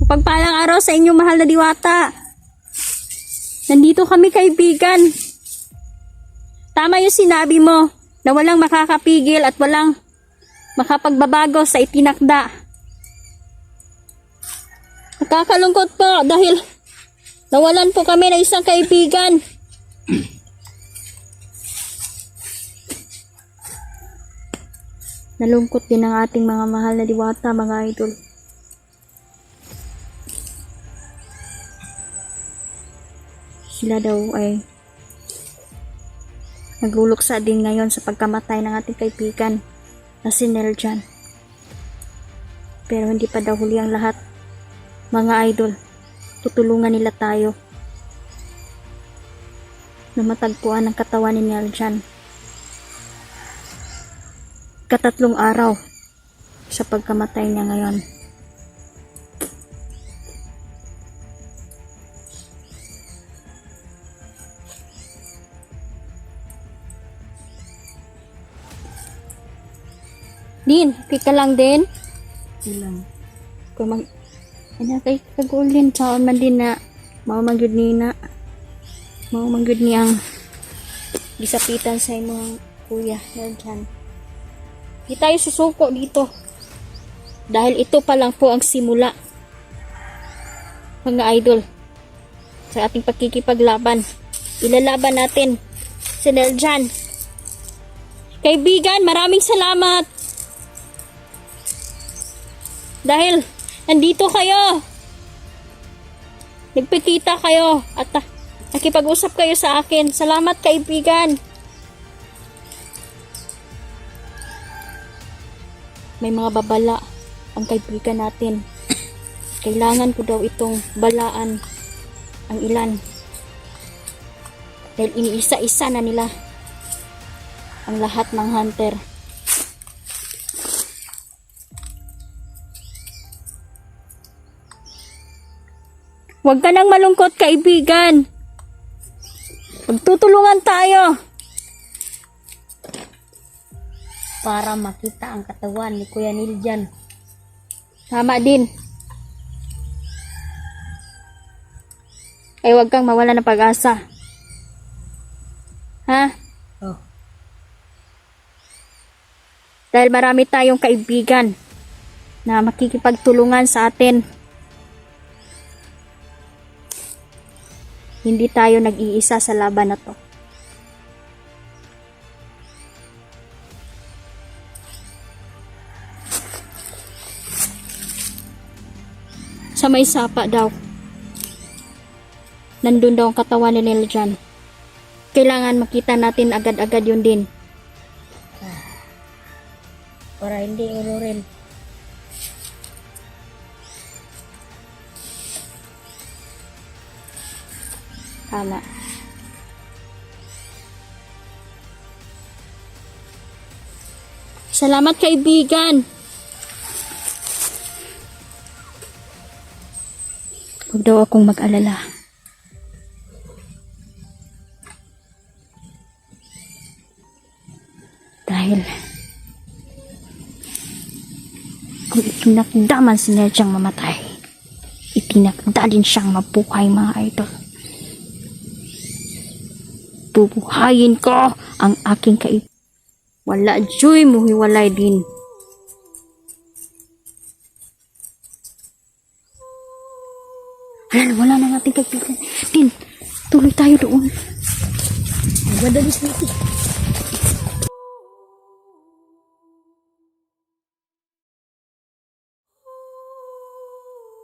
Mapagpalang araw sa inyo, mahal na diwata. Nandito kami, kaibigan. Tama yung sinabi mo na walang makakapigil at walang makapagbabago sa itinakda. Nakakalungkot po dahil nawalan po kami ng isang kaibigan. Nalungkot din ang ating mga mahal na diwata, mga idol. Sila daw ay nagluluksa din ngayon sa pagkamatay ng ating kaibigan na si Neljan. Pero hindi pa daw huli ang lahat, mga idol. Tutulungan nila tayo na matagpuan ang katawan ni Neljan. Katatlong araw sa pagkamatay niya ngayon. Din, pika lang din. Ilang. Kung mag... Ano kay kagulin, saan man din na maumanggod ni na. Maumanggod ni ang gisapitan sa imong kuya. Neljan. Di tayo susuko dito. Dahil ito pa lang po ang simula. Mga idol. Sa ating pagkikipaglaban. Ilalaban natin si Neljan. Kaibigan, maraming salamat. Dahil nandito kayo. Nagpakita kayo at nakipag-usap kayo sa akin. Salamat, kaibigan. May mga babala ang kaibigan natin. Kailangan ko daw itong balaan ang ilan. Dahil iniisa-isa na nila ang lahat ng hunter. Huwag ka nang malungkot, kaibigan. Magtutulungan tayo. Para makita ang katawan ni Kuya Neljan. Tama din. Ay, huwag kang mawala ng pag-asa. Ha? Oh. Dahil marami tayong kaibigan na makikipagtulungan sa atin. Hindi tayo nag-iisa sa laban na to. Sa may sapa daw. Nandun daw ang katawan ni Neljan. Kailangan makita natin agad-agad yun din. Para hindi ururin. Tama. Salamat, kaibigan. Huwag daw akong mag-alala. Dahil kung itinakda man si Neljang mamatay, itinakda din siyang mabuhay, mga idol. Bubuhayin ko ang aking kaibigan. Wala joy mo hiwalay din. Wala na natin kaibigan. Din, tuloy tayo doon. Madali, sweetie.